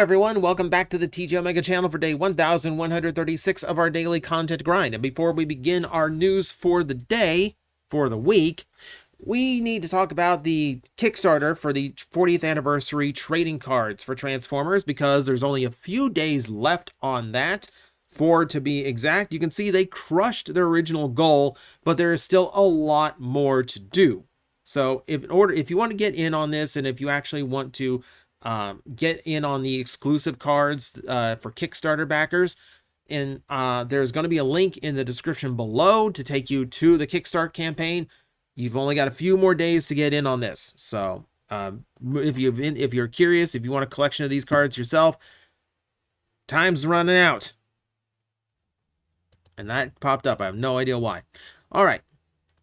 everyone, welcome back to the TJOmega channel for day 1136 of our daily content grind. And before we begin our news for the day, for the week, we need to talk about the Kickstarter for the 40th anniversary trading cards for Transformers, because there's only a few days left on that. 4 to be exact. You can see they crushed their original goal, but there is still a lot more to do. So if you want to get in on this, and if you actually want to get in on the exclusive cards for Kickstarter backers, and there's going to be a link in the description below to take you to the Kickstarter campaign. You've only got a few more days to get in on this. So if you're curious, if you want a collection of these cards yourself, time's running out. And that popped up. I have no idea why. All right.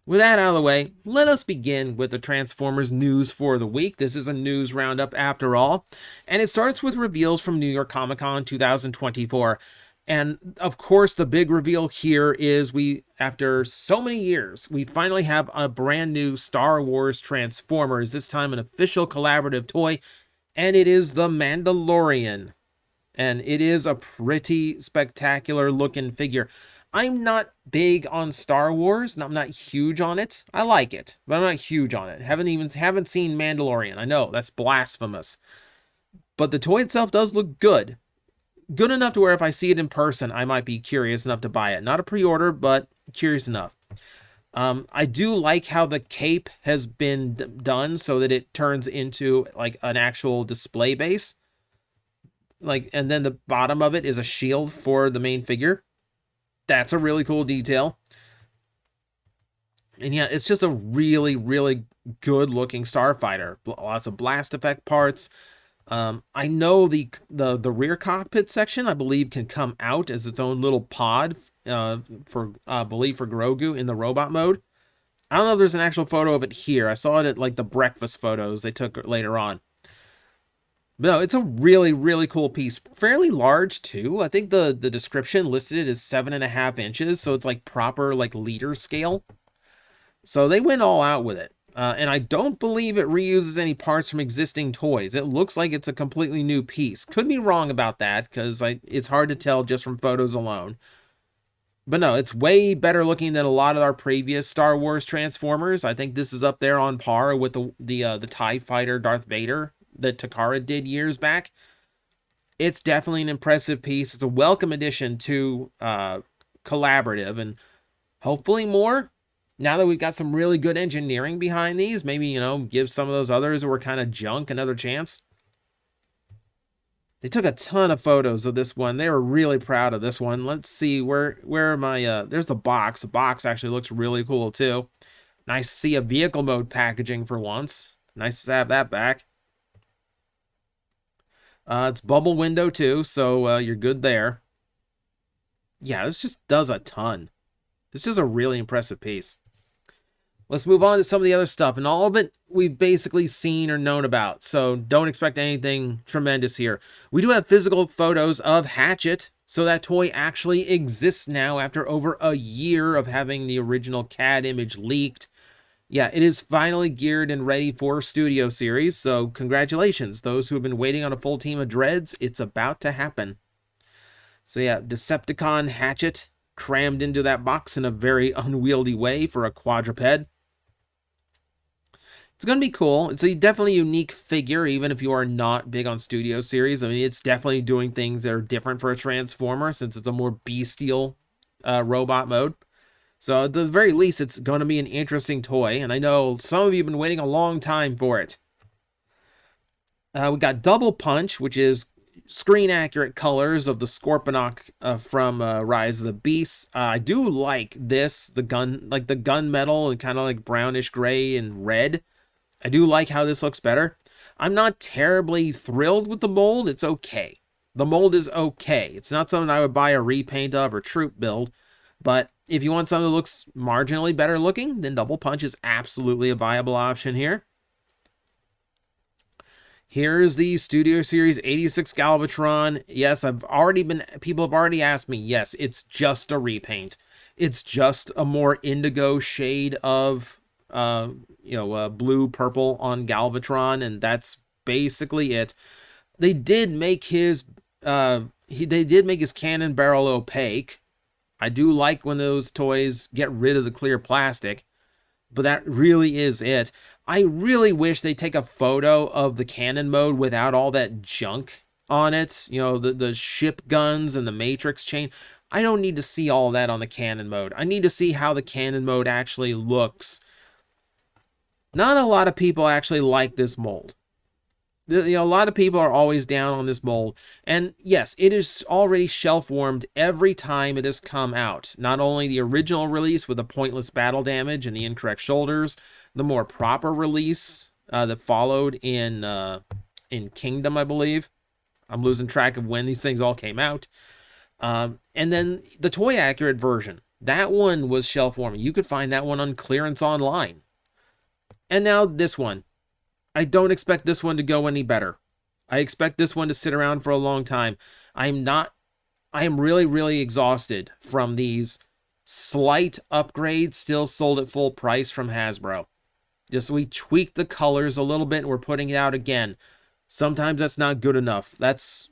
With that out of the way, let us begin with the Transformers news for the week. This is a news roundup after all. And it starts with reveals from New York Comic Con 2024. And of course, the big reveal here is after so many years, we finally have a brand new Star Wars Transformers, this time an official collaborative toy. And it is the Mandalorian. And it is a pretty spectacular looking figure. I'm not big on Star Wars, and I'm not huge on it. I like it, but I'm not huge on it. Haven't seen Mandalorian. I know that's blasphemous, but the toy itself does look good. Good enough to where if I see it in person, I might be curious enough to buy it. Not a pre-order, but curious enough. I do like how the cape has been done so that it turns into like an actual display base. And then the bottom of it is a shield for the main figure. That's a really cool detail. And yeah, it's just a really, really good looking starfighter. Lots of blast effect parts. I know the rear cockpit section, I believe, can come out as its own little pod for Grogu in the robot mode. I don't know if there's an actual photo of it here. I saw it at like the breakfast photos they took later on. But no, it's a really, really cool piece. Fairly large, too. I think the description listed it as 7.5 inches, so it's like proper like liter scale. So they went all out with it. And I don't believe it reuses any parts from existing toys. It looks like it's a completely new piece. Could be wrong about that, because it's hard to tell just from photos alone. But no, it's way better looking than a lot of our previous Star Wars Transformers. I think this is up there on par with the TIE Fighter Darth Vader that Takara did years back. It's definitely an impressive piece. It's a welcome addition to collaborative, and hopefully more. Now that we've got some really good engineering behind these, maybe, give some of those others that were kind of junk another chance. They took a ton of photos of this one. They were really proud of this one. Let's see, where am I? There's the box. The box actually looks really cool too. Nice to see a vehicle mode packaging for once. Nice to have that back. It's bubble window too, so you're good there. Yeah, this just does a ton. This is a really impressive piece. Let's move on to some of the other stuff, and all of it we've basically seen or known about, so don't expect anything tremendous here. We do have physical photos of Hatchet, so that toy actually exists now after over a year of having the original CAD image leaked. Yeah, it is finally geared and ready for Studio Series, so congratulations. Those who have been waiting on a full team of Dreads, it's about to happen. So yeah, Decepticon Hatchet crammed into that box in a very unwieldy way for a quadruped. It's going to be cool. It's a definitely unique figure, even if you are not big on Studio Series. I mean, it's definitely doing things that are different for a Transformer, since it's a more bestial robot mode. So at the very least, it's going to be an interesting toy, and I know some of you have been waiting a long time for it. We got Double Punch, which is screen-accurate colors of the Scorponok from Rise of the Beasts. I do like this, the gunmetal and kind of like brownish gray and red. I do like how this looks better. I'm not terribly thrilled with the mold. It's okay. The mold is okay. It's not something I would buy a repaint of or troop build, but if you want something that looks marginally better looking, then Double Punch is absolutely a viable option here. Here's the Studio Series 86 Galvatron. Yes, people have already asked me. Yes, it's just a repaint. It's just a more indigo shade of, blue, purple on Galvatron, and that's basically it. they did make his they did make his cannon barrel opaque. I do like when those toys get rid of the clear plastic, but that really is it. I really wish they take a photo of the cannon mode without all that junk on it. You know, the ship guns and the matrix chain. I don't need to see all that on the cannon mode. I need to see how the cannon mode actually looks. Not a lot of people actually like this mold. You know, a lot of people are always down on this mold. And yes, it is already shelf-warmed every time it has come out. Not only the original release with the pointless battle damage and the incorrect shoulders, the more proper release that followed in Kingdom, I believe. I'm losing track of when these things all came out. And then the toy-accurate version. That one was shelf-warming. You could find that one on clearance online. And now this one. I don't expect this one to go any better. I expect this one to sit around for a long time. I am really, really exhausted from these slight upgrades still sold at full price from Hasbro. Just we tweaked the colors a little bit and we're putting it out again. Sometimes that's not good enough. That's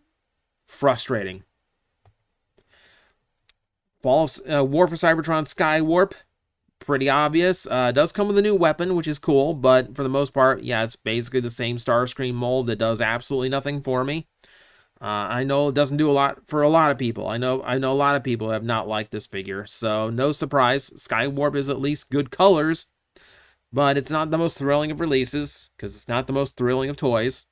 frustrating. War for Cybertron Sky Warp. Pretty obvious. Does come with a new weapon, which is cool, but for the most part, yeah, it's basically the same Starscream mold that does absolutely nothing for me. I know it doesn't do a lot for a lot of people. I know a lot of people have not liked this figure, so no surprise. Skywarp is at least good colors, but it's not the most thrilling of releases, because it's not the most thrilling of toys.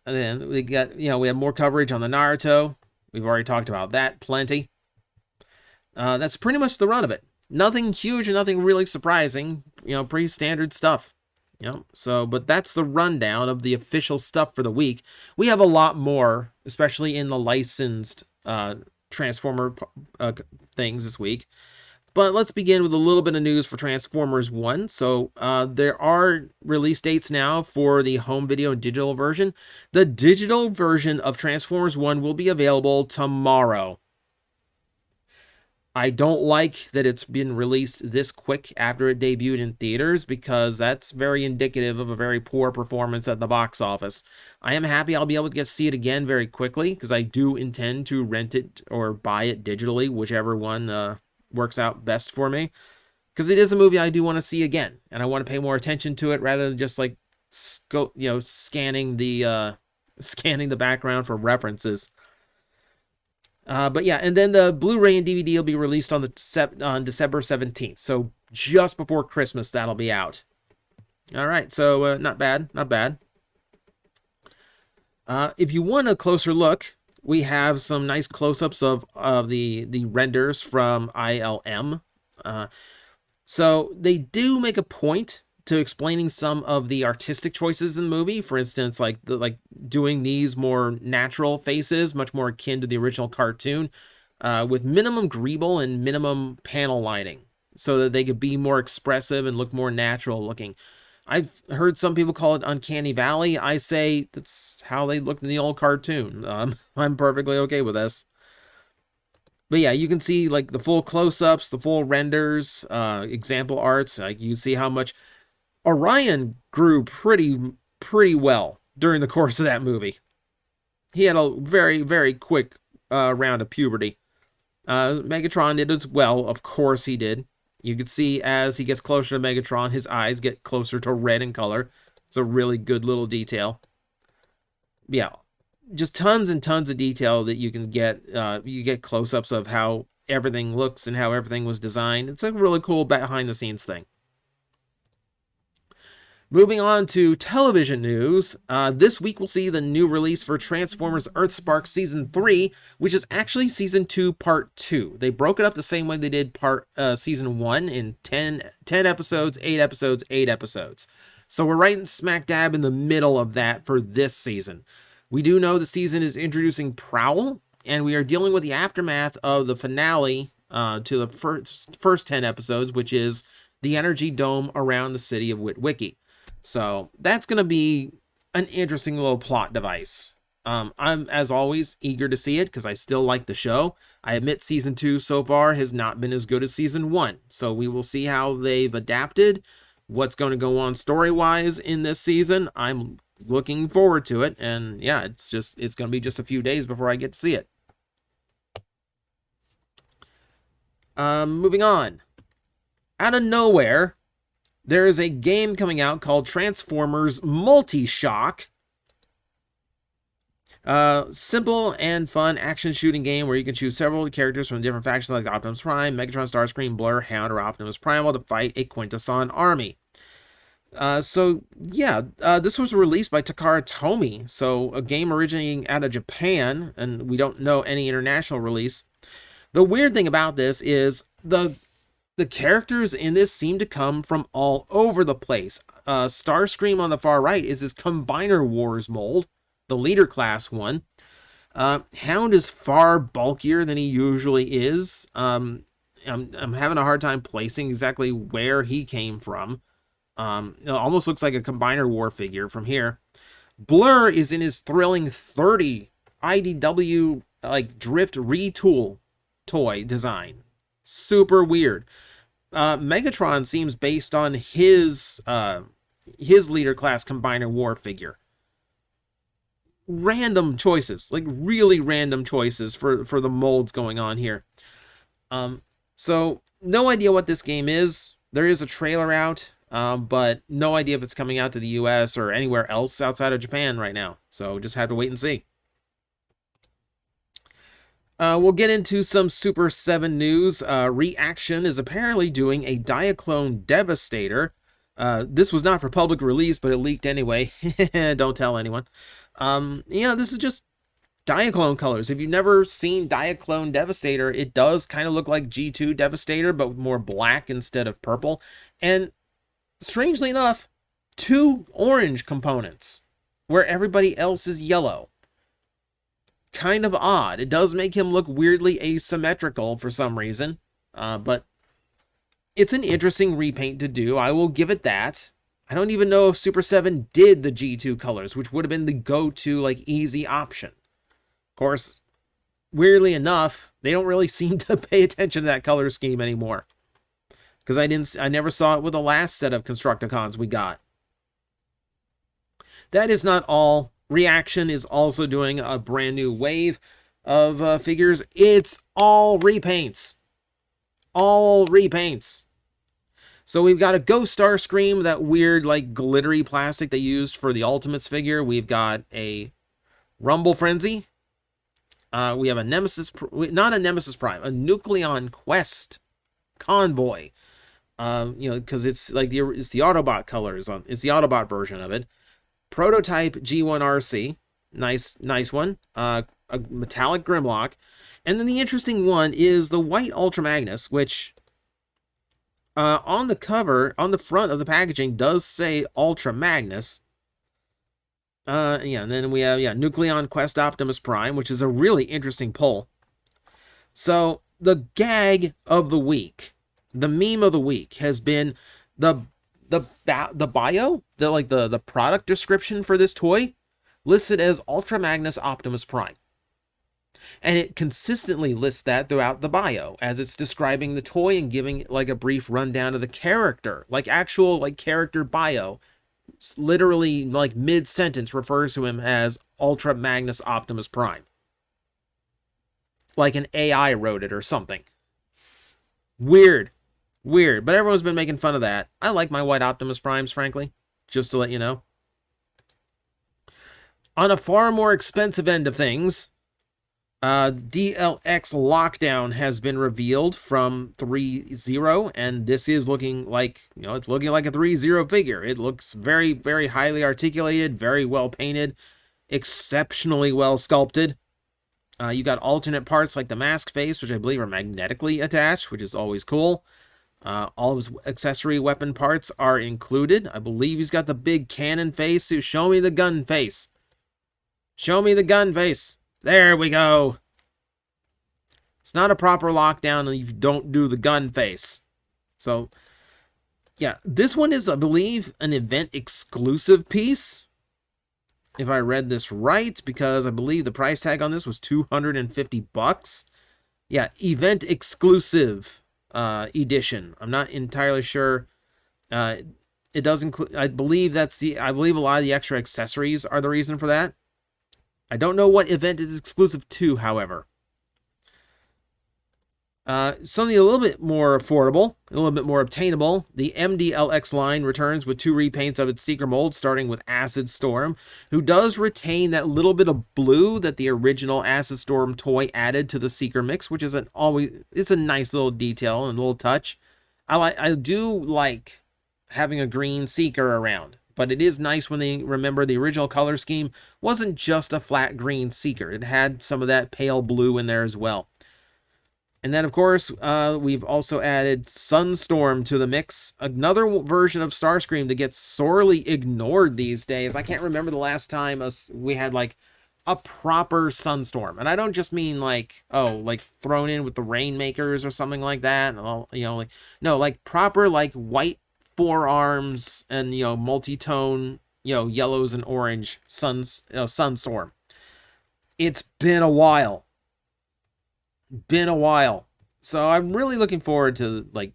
And then we got, we have more coverage on the Naruto. We've already talked about that plenty. That's pretty much the run of it. Nothing huge and nothing really surprising. Pretty standard stuff. So, but that's the rundown of the official stuff for the week. We have a lot more, especially in the licensed Transformer things this week. But let's begin with a little bit of news for Transformers 1. So, there are release dates now for the home video and digital version. The digital version of Transformers 1 will be available tomorrow. I don't like that it's been released this quick after it debuted in theaters, because that's very indicative of a very poor performance at the box office. I am happy I'll be able to see it again very quickly, because I do intend to rent it or buy it digitally, whichever one works out best for me. Because it is a movie I do want to see again, and I want to pay more attention to it rather than just like scanning the background for references. But yeah, and then the Blu-ray and DVD will be released on December 17th. So just before Christmas, that'll be out. All right, so not bad, not bad. If you want a closer look, we have some nice close-ups of the renders from ILM. So they do make a point to explaining some of the artistic choices in the movie. For instance, like doing these more natural faces, much more akin to the original cartoon, with minimum greeble and minimum panel lighting, so that they could be more expressive and look more natural looking. I've heard some people call it Uncanny Valley. I say that's how they looked in the old cartoon. I'm perfectly okay with this. But yeah, you can see like the full close-ups, the full renders, example arts. Like you see how much Orion grew pretty well during the course of that movie. He had a very, very quick round of puberty. Megatron did as well. Of course he did. You can see as he gets closer to Megatron, his eyes get closer to red in color. It's a really good little detail. Yeah, just tons and tons of detail that you can get. You get close-ups of how everything looks and how everything was designed. It's a really cool behind-the-scenes thing. Moving on to television news, this week we'll see the new release for Transformers Earthspark Season 3, which is actually Season 2 Part 2. They broke it up the same way they did Season 1 in 10 episodes, 8 episodes, 8 episodes. So we're right in smack dab in the middle of that for this season. We do know the season is introducing Prowl, and we are dealing with the aftermath of the finale to the first 10 episodes, which is the energy dome around the city of Witwicky. So that's going to be an interesting little plot device. I'm, as always, eager to see it because I still like the show. I admit Season 2 so far has not been as good as Season 1. So we will see how they've adapted, what's going to go on story-wise in this season. I'm looking forward to it. And yeah, it's going to be just a few days before I get to see it. Moving on. Out of nowhere, there is a game coming out called Transformers Multi-Shock. Simple and fun action shooting game where you can choose several characters from different factions like Optimus Prime, Megatron, Starscream, Blur, Hound, or Optimus Primal to fight a Quintesson army. So yeah, this was released by Takara Tomy, so a game originating out of Japan, and we don't know any international release. The weird thing about this is the characters in this seem to come from all over the place. Starscream on the far right is his Combiner Wars mold, the leader class one. Hound is far bulkier than he usually is. I'm having a hard time placing exactly where he came from. It almost looks like a Combiner War figure from here. Blur is in his thrilling 30 IDW like drift retool toy design. Super weird. Megatron seems based on his leader class Combiner War figure. Random choices, like really random choices for the molds going on here. So no idea what this game is. There is a trailer out, but no idea if it's coming out to the US or anywhere else outside of Japan right now. So just have to wait and see. We'll get into some Super 7 news. Reaction is apparently doing a Diaclone Devastator. This was not for public release, but it leaked anyway. Don't tell anyone. Yeah, this is just Diaclone colors. If you've never seen Diaclone Devastator, it does kind of look like G2 Devastator, but with more black instead of purple. And strangely enough, 2 orange components, where everybody else is yellow. Kind of odd. It does make him look weirdly asymmetrical for some reason, but it's an interesting repaint to do. I will give it that. I don't even know if Super 7 did the G2 colors, which would have been the go-to, like, easy option. Of course, weirdly enough, they don't really seem to pay attention to that color scheme anymore. Because I never saw it with the last set of Constructicons we got. That is not all. Reaction is also doing a brand new wave of figures. It's all repaints. All repaints. So we've got a Ghost Starscream, that weird, like, glittery plastic they used for the Ultimates figure. We've got a Rumble Frenzy. We have a Nemesis, not a Nemesis Prime, a Nucleon Quest Convoy. You know, because it's like it's the Autobot colors on. It's the Autobot version of it. Prototype G1RC, nice one. A metallic Grimlock, and then the interesting one is the white Ultra Magnus, which on the cover, on the front of the packaging, does say Ultra Magnus. Yeah, and then we have Nucleon Quest Optimus Prime, which is a really interesting pull. So the gag of the week, the meme of the week, has been the bio, the product description for this toy, listed as Ultra Magnus Optimus Prime. And it consistently lists that throughout the bio, as it's describing the toy and giving like a brief rundown of the character, like actual like character bio. It's literally like mid-sentence refers to him as Ultra Magnus Optimus Prime. Like an AI wrote it or something. Weird. Weird, but everyone's been making fun of that. I like my white Optimus Primes, frankly, just to let you know. On a far more expensive end of things, DLX Lockdown has been revealed from ThreeZero, and this is looking like, you know, it's looking like a ThreeZero figure. It looks very, very highly articulated, very well painted, exceptionally well sculpted. You got alternate parts like the mask face, which I believe are magnetically attached, which is always cool. All of his accessory weapon parts are included. I believe he's got the big cannon face. So show me the gun face. Show me the gun face. There we go. It's not a proper Lockdown if you don't do the gun face. So, yeah, this one is, I believe, an event exclusive piece. If I read this right, because I believe the price tag on this was $250. Yeah, event exclusive edition. I'm not entirely sure It does include, I believe I believe a lot of the extra accessories are the reason for that. I don't know what event it's exclusive to, however. Something a little bit more affordable, a little bit more obtainable. The MDLX line returns with 2 repaints of its Seeker mold, starting with Acid Storm, who does retain that little bit of blue that the original Acid Storm toy added to the Seeker mix, which is it's a nice little detail and little touch. I do like having a green Seeker around, but it is nice when they remember the original color scheme wasn't just a flat green Seeker. It had some of that pale blue in there as well. And then, of course, we've also added Sunstorm to the mix. Another version of Starscream that gets sorely ignored these days. I can't remember the last time we had, like, a proper Sunstorm. And I don't just mean, like, oh, like, thrown in with the Rainmakers or something like that. You know, like, no, like, proper, like, white forearms and, you know, multi-tone, you know, yellows and orange Sunstorm. It's been a while. So I'm really looking forward to, like,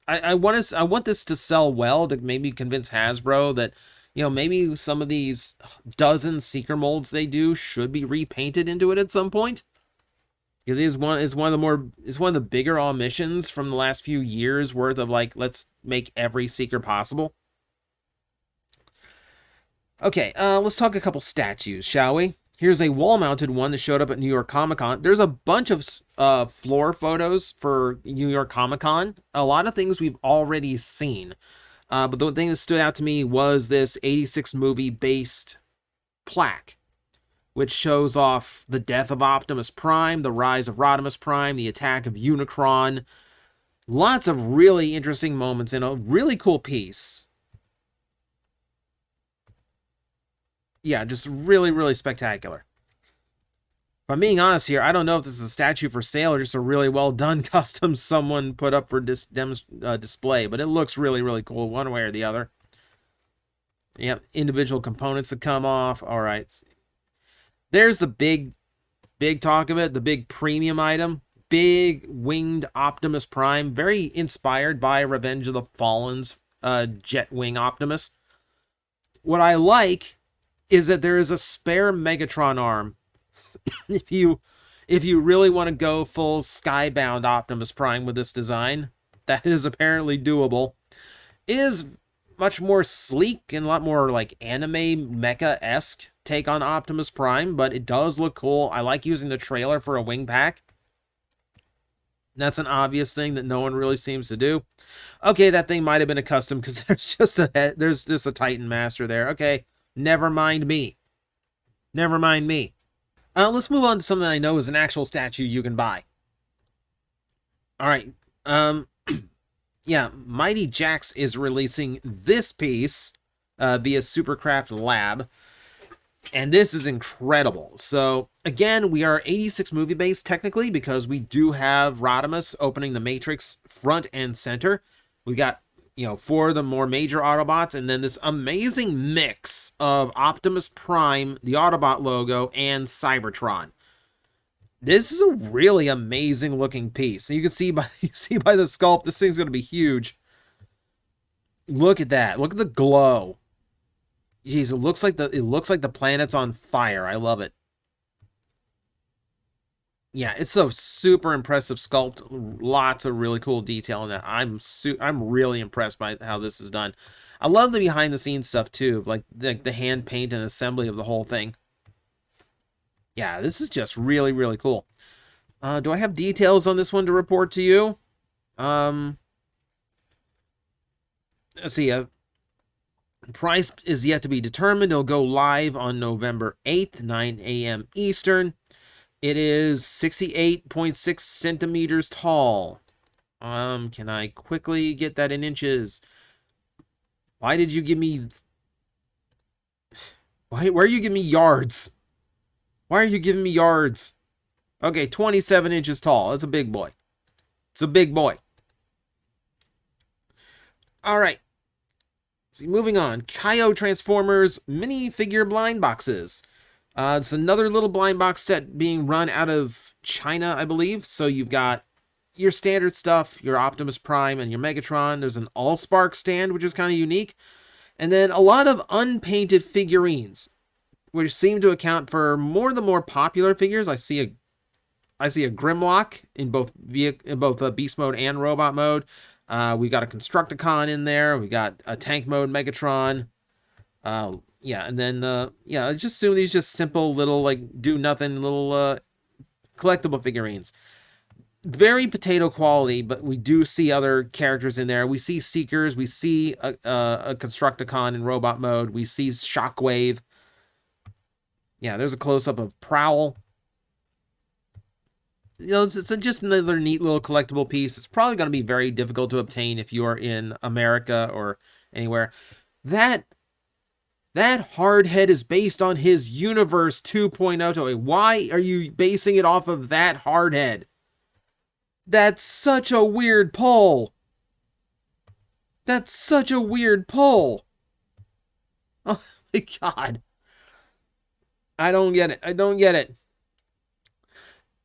I want this to sell well, to maybe convince Hasbro that, you know, maybe some of these dozen Seeker molds they do should be repainted into it at some point. Because it's one of the bigger omissions from the last few years worth of, like, let's make every Seeker possible. Okay, let's talk a couple statues, shall we? Here's a wall-mounted one that showed up at New York Comic Con. There's a bunch of floor photos for New York Comic Con. A lot of things we've already seen. But the thing that stood out to me was this 86 movie-based plaque, which shows off the death of Optimus Prime, the rise of Rodimus Prime, the attack of Unicron. Lots of really interesting moments in a really cool piece. Yeah, just really, really spectacular. If I'm being honest here, I don't know if this is a statue for sale or just a really well done custom someone put up for display, but it looks really, really cool one way or the other. Yep, individual components that come off. All right. There's the big talk of it, the big premium item. Big winged Optimus Prime, very inspired by Revenge of the Fallen's jet wing Optimus. What I like is that there is a spare Megatron arm. if you really want to go full skybound Optimus Prime with this design, that is apparently doable. It is much more sleek and a lot more like anime mecha-esque take on Optimus Prime, but it does look cool. I like using the trailer for a wing pack. That's an obvious thing that no one really seems to do. Okay, that thing might have been a custom because there's just a Titan Master there. Okay. Never mind me. Let's move on to something I know is an actual statue you can buy. All right. Yeah, Mighty Jax is releasing this piece via Supercraft Lab. And this is incredible. So, again, we are 86 movie based technically because we do have Rodimus opening the Matrix front and center. We got, you know, 4 of the more major Autobots, and then this amazing mix of Optimus Prime, the Autobot logo, and Cybertron. This is a really amazing looking piece. You can see by the sculpt, this thing's going to be huge. Look at that. Look at the glow. Jeez, it looks like the planet's on fire. I love it. Yeah, it's a super impressive sculpt. Lots of really cool detail in that. I'm really impressed by how this is done. I love the behind the scenes stuff too, like the hand paint and assembly of the whole thing. Yeah, this is just really, really cool. Do I have details on this one to report to you? Let's see. Price is yet to be determined. It'll go live on November 8th, 9 a.m. Eastern. It is 68.6 centimeters tall. Can I quickly get that in inches? Why did you give me... Why are you giving me yards? Why are you giving me yards? Okay, 27 inches tall. That's a big boy. It's a big boy. All right. So moving on. Kaio Transformers minifigure blind boxes. It's another little blind box set being run out of China, I believe. So you've got, your standard stuff, your Optimus Prime and your Megatron. There's an Allspark stand, which is kind of unique. And then a lot of unpainted figurines, which seem to account for more of the more popular figures. I see a Grimlock in both beast mode and robot mode. We got a Constructicon in there. We got a tank mode Megatron. Yeah, and then yeah, just assume these just simple little like do nothing little collectible figurines. Very potato quality, but we do see other characters in there. We see Seekers. We see a Constructicon in robot mode. We see Shockwave. Yeah, there's a close-up of Prowl. You know, it's just another neat little collectible piece. It's probably going to be very difficult to obtain if you are in America or anywhere. That hard head is based on his Universe 2.0 toy. Why are you basing it off of that hard head? That's such a weird pull. That's such a weird pull. Oh my god. I don't get it. I don't get it.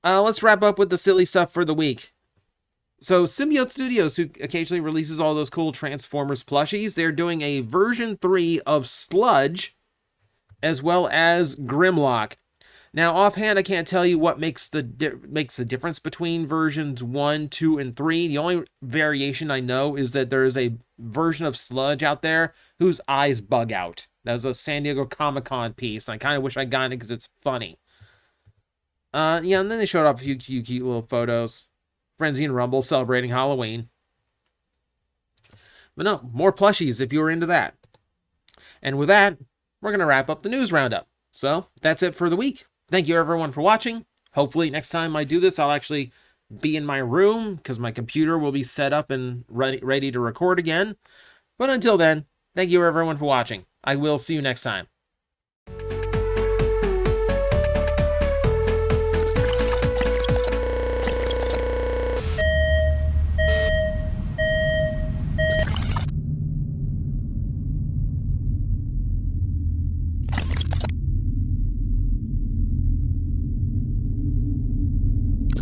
Let's wrap up with the silly stuff for the week. So Symbiote Studios, who occasionally releases all those cool Transformers plushies, they're doing a version 3 of Sludge, as well as Grimlock. Now, offhand, I can't tell you what makes the difference between versions 1, 2, and 3. The only variation I know is that there is a version of Sludge out there whose eyes bug out. That was a San Diego Comic-Con piece, and I kind of wish I got it because it's funny. Yeah, and then they showed off a few cute little photos. Frenzy and Rumble celebrating Halloween. But no, more plushies if you were into that. And with that, we're going to wrap up the news roundup. So, that's it for the week. Thank you everyone for watching. Hopefully next time I do this, I'll actually be in my room because my computer will be set up and ready to record again. But until then, thank you everyone for watching. I will see you next time.